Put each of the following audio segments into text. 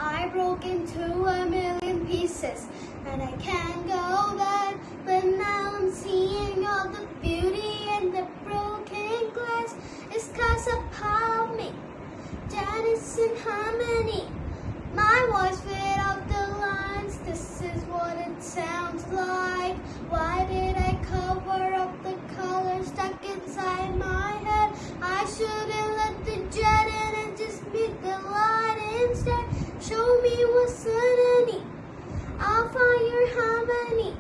I broke into a million pieces, and I can't go back. But now I'm seeing all the beauty in the broken glass. It's 'cause a part of me, Janice in harmony. My voice without the lines, this is what it sounds like. Why did I cover up the colors stuck inside my head? I shouldn't let the jet in and just meet the light instead. Show me what's underneath, I'll find your harmony.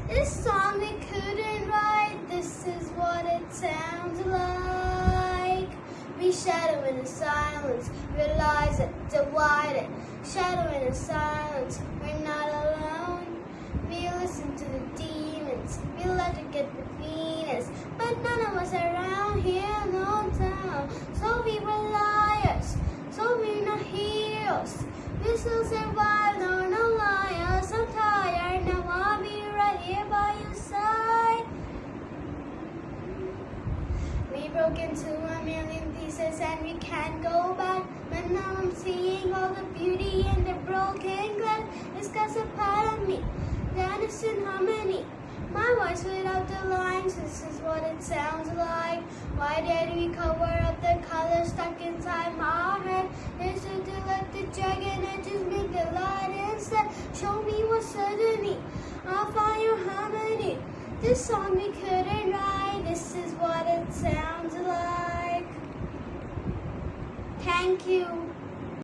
This song we couldn't write, this is what it sounds like. We shadow in the silence, realize it, divide it. Shadow in the silence, we're not alone. We listen to the demons, we let it get between us. But none of us around here, no town. So we were liars, so we're not heroes. We still survive, no, no liars. I'm tired, now I'll be right here by your side. We broke into a million pieces and we can't go back. But now I'm seeing all the beauty in the broken glass. It's 'cause a part of me, Janice in harmony. My voice without the lines, this is what it sounds like. Why did we cover up the colors stuck inside my head? Is it to let the dragon and just make the light instead? Show me what's underneath, I'll find your harmony. This song we couldn't write, this is what it sounds like. Thank you.